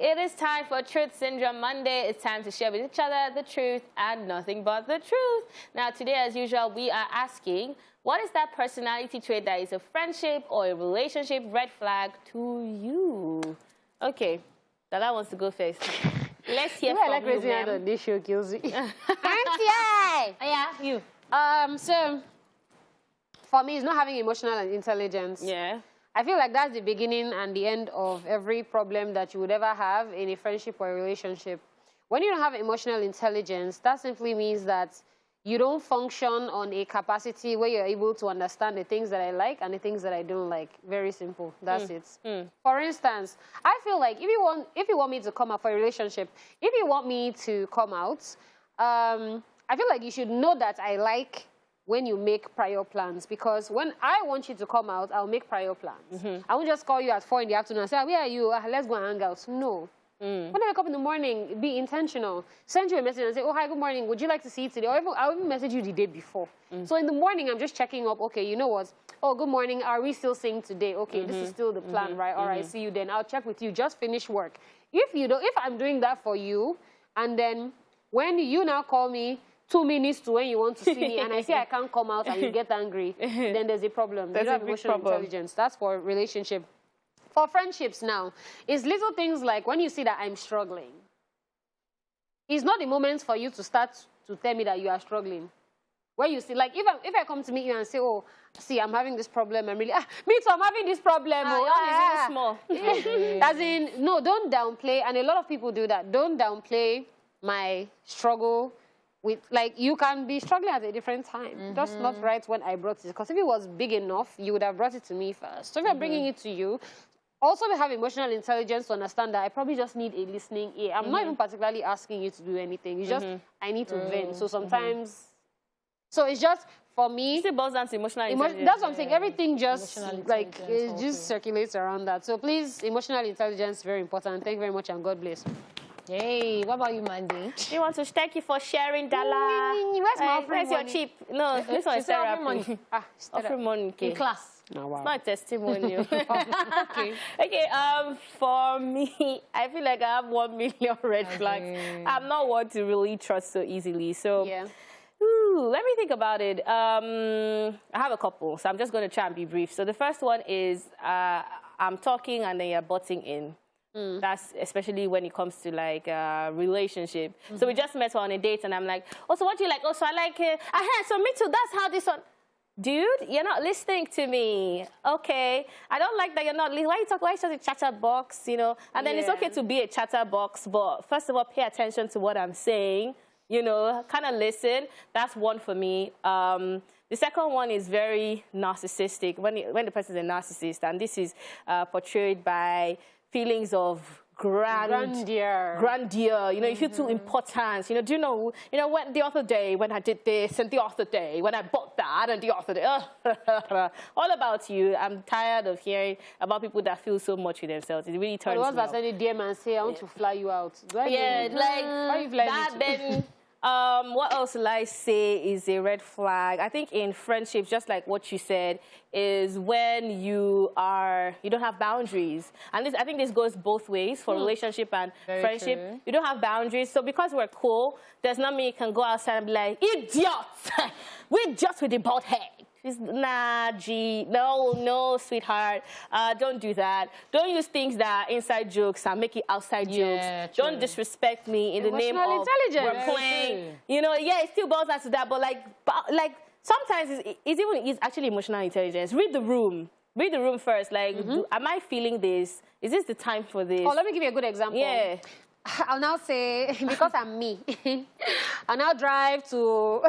It is time for Truth Syndrome Monday. It's time to share with each other the truth and nothing but the truth. Now, today, as usual, we are asking, what is that personality trait that is a friendship or a relationship red flag to you? Okay, Dada wants to go first. Let's hear from you, ma'am. This show kills you. Yeah, you. So, for me, it's not having emotional intelligence. Yeah. I feel like that's the beginning and the end of every problem that you would ever have in a friendship or a relationship. When you don't have emotional intelligence, that simply means that you don't function on a capacity where you're able to understand the things that I like and the things that I don't like. Very simple. That's it. For instance, I feel like if you want me to come out for a relationship, if you want me to come out, I feel like you should know that I like when you make prior plans, because when I want you to come out, I'll make prior plans. I won't just call you at 4 in the afternoon and say, where are you? Let's go and hang out. No. When I wake up in the morning, be intentional. Send you a message and say, oh, hi, good morning. Would you like to see it today? Or I'll even message you the day before. So in the morning, I'm just checking up. Okay, you know what? Oh, good morning. Are we still seeing today? Okay, this is still the plan, right? All right, see you then. I'll check with you. Just finish work. If I'm doing that for you, and then when you now call me 2 minutes to when you want to see me, and I say I can't come out and you get angry, then there's a problem. There's a emotional intelligence. That's for relationship. For friendships now, it's little things like when you see that I'm struggling. It's not the moment for you to start to tell me that you are struggling. Where you see, like, if I come to meet you and say, oh, see, I'm having this problem, I'm really, me too, I'm having this problem. It's small. As in, no, don't downplay, and a lot of people do that. Don't downplay my struggle. Like, you can be struggling at a different time. Just not right when I brought it. Because if it was big enough, you would have brought it to me first. So if I'm bringing it to you, also we have emotional intelligence to understand that I probably just need a listening ear. I'm not even particularly asking you to do anything. It's just, I need to vent. So sometimes, so it's just, for me, it still boils down to emotional intelligence. That's what I'm saying. Everything just, like, it just circulates around that. So please, emotional intelligence, very important. Thank you very much, and God bless. Hey, what about you, Mandy? We want to thank you for sharing, Dala. Where's your cheap? No, this one is therapy. Money. Offering money. In class. Oh, wow. It's not a testimonial. Okay, for me, I feel like I have 1 million red flags. I'm not one to really trust so easily. So, let me think about it. I have a couple, so I'm just going to try and be brief. So the first one is I'm talking and then you're butting in. That's especially when it comes to like relationship. So we just met on a date and I'm like, oh, so what do you like? Oh, so I like it. So me too. That's how this one. Dude, you're not listening to me. Okay. I don't like that you're not listening. Why are you just a chatterbox, you know? And then it's okay to be a chatterbox, but first of all, pay attention to what I'm saying. You know, kind of listen. That's one for me. The second one is very narcissistic. When the person is a narcissist, and this is portrayed by feelings of grandeur. You know, you feel too important. You know, do you know when the other day when I did this, and the other day when I bought that, and the other day, all about you. I'm tired of hearing about people that feel so much with themselves. It really turns me off. The ones that send a DM and say, I want to fly you out. Yeah, like that. Then what else will I say is a red flag? I think in friendships, just like what you said, is when you don't have boundaries. And I think this goes both ways for relationship and friendship. True. You don't have boundaries. So because we're cool, there's not me can go outside and be like, idiots! We're just with the bald head. Nah, G, no, sweetheart. Don't do that. Don't use things that are inside jokes and make it outside jokes. True. Don't disrespect me in the name of we're playing. You know, it still boils down to that, but like sometimes it's actually emotional intelligence. Read the room. Read the room first. Like, am I feeling this? Is this the time for this? Oh, let me give you a good example. Yeah. I'll now say, because I'm me, I'll now drive to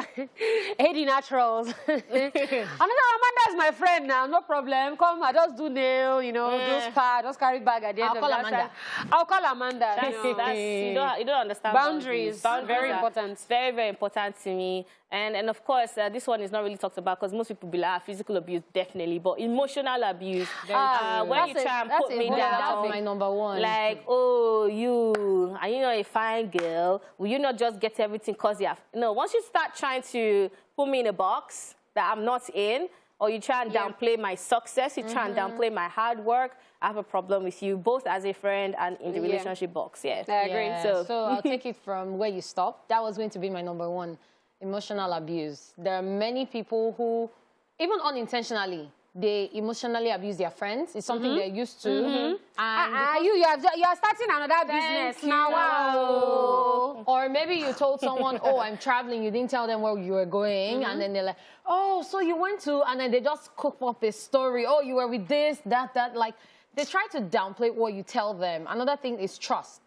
80 Naturals. Amanda's my friend now, no problem. Come, I just do nail, you know, do spa, just carry bag at the end of the day. I'll call Amanda. You don't understand boundaries. Very important. Very, very important to me. And of course, this one is not really talked about because most people be like, physical abuse, definitely. But emotional abuse, when you try and put me down. That's my number one. Like, oh, are you not a fine girl? Will you not just get everything because you have... No, once you start trying to put me in a box that I'm not in, or you try and downplay my success, you try and downplay my hard work, I have a problem with you, both as a friend and in the relationship box. Yeah, I agree. Yeah. So I'll take it from where you stopped. That was going to be my number one, emotional abuse. There are many people who, even unintentionally, they emotionally abuse their friends. It's something they're used to. And you are starting another business now. Wow. Or maybe you told someone, oh, I'm traveling. You didn't tell them where you were going. And then they're like, oh, so you went to, and then they just cook up a story. Oh, you were with this, that. Like, they try to downplay what you tell them. Another thing is trust.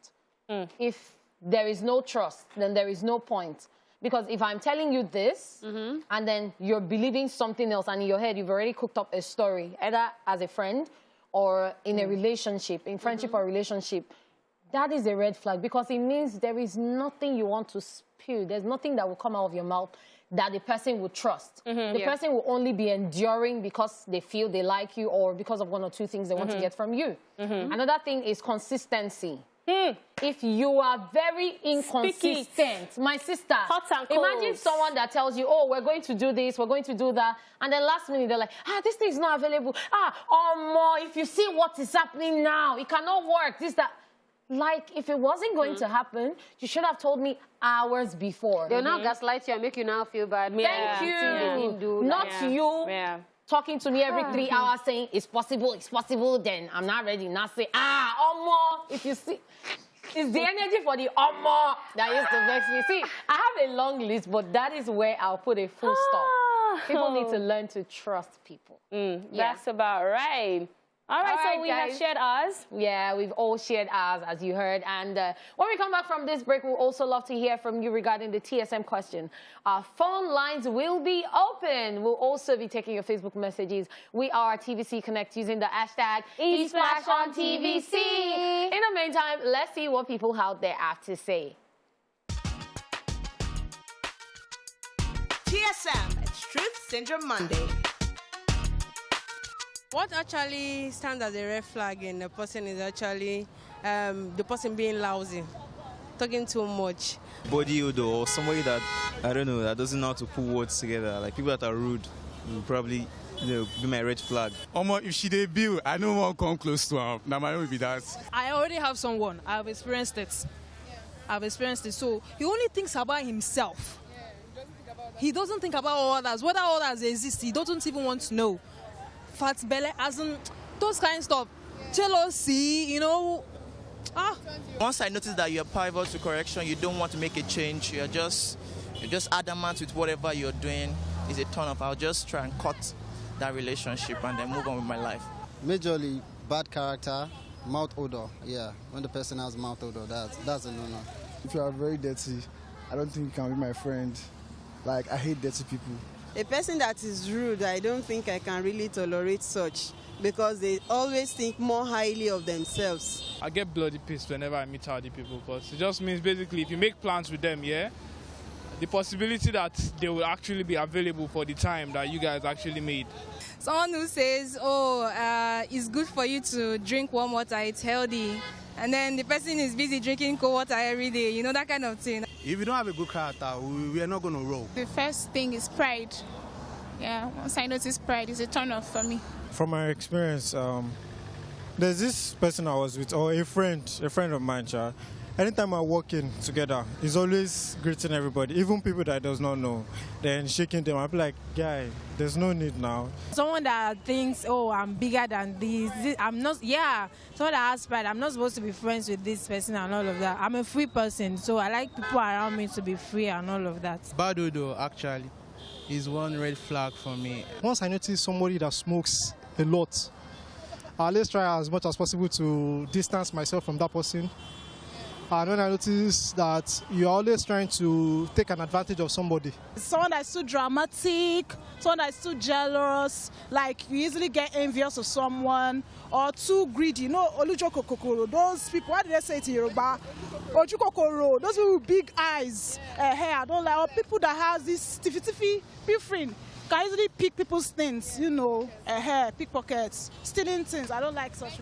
If there is no trust, then there is no point. Because if I'm telling you this, and then you're believing something else, and in your head, you've already cooked up a story, either as a friend or in a relationship, in friendship or relationship, that is a red flag, because it means there is nothing you want to spew. There's nothing that will come out of your mouth that the person will trust. The person will only be enduring because they feel they like you or because of one or two things they want to get from you. Another thing is consistency. If you are very inconsistent, my sister, imagine someone that tells you, oh, we're going to do this, we're going to do that, and then last minute they're like, this thing is not available. If you see what is happening now, it cannot work, this, that. Like, if it wasn't going to happen, you should have told me hours before. They'll now gaslight you and make you now feel bad. Thank you. Not you. Talking to me every 3 hours saying, it's possible, then I'm not ready. Not say, if you see, it's the energy for the that used to vex me. See, I have a long list, but that is where I'll put a full stop. People need to learn to trust people. That's about right. All right, so we have shared ours. Yeah, we've all shared ours, as you heard. And when we come back from this break, we'll also love to hear from you regarding the TSM question. Our phone lines will be open. We'll also be taking your Facebook messages. We are TVC Connect using the hashtag #ESplashOnTVC. In the meantime, let's see what people out there have to say. TSM, it's Truth Syndrome Monday. What actually stands as a red flag in a person is actually the person being lousy, talking too much. Body odor, or somebody that, I don't know, that doesn't know how to put words together. Like people that are rude will probably be my red flag. If she dey bill, I don't want to come close to her. Now my own will be that. I already have someone. I've experienced it. So he only thinks about himself. He doesn't think about others. Whether others exist, he doesn't even want to know. Fat belly, as in those kind of stuff. Jealousy, you know. Once I notice that you're pivot to correction, you don't want to make a change, you're just adamant with whatever you're doing, is a turn off. I'll just try and cut that relationship and then move on with my life. Majorly bad character, mouth odor. Yeah, when the person has mouth odor, that's a no-no. If you are very dirty, I don't think you can be my friend. Like, I hate dirty people. A person that is rude, I don't think I can really tolerate such, because they always think more highly of themselves. I get bloody pissed whenever I meet hardy people, because it just means basically if you make plans with them, the possibility that they will actually be available for the time that you guys actually made. Someone who says, it's good for you to drink warm water, it's healthy. And then the person is busy drinking cold water every day, you know, that kind of thing. If you don't have a good character, we are not going to roll. The first thing is pride. Yeah, once I notice pride, it's a turn off for me. From my experience, there's this person I was with, or a friend of mine, child. Anytime I walk in together, he's always greeting everybody, even people that does not know. Then shaking them. I'll be like, guy, there's no need now. Someone that thinks, I'm bigger than this. I'm not, someone that has pride. I'm not supposed to be friends with this person and all of that. I'm a free person, so I like people around me to be free and all of that. Bad odor, actually, is one red flag for me. Once I notice somebody that smokes a lot, I'll always try as much as possible to distance myself from that person. And when I notice that you're always trying to take an advantage of somebody. Someone that's too dramatic, someone that's too jealous, like you easily get envious of someone, or too greedy. You know, Olujokokokoro, those people, what did they say it in Yoruba? Ojukokoro, those people with big eyes, hair, I don't like, or people that has this tiffy friend. Can easily pick people's things, you know, hair, pickpockets, stealing things. I don't like such.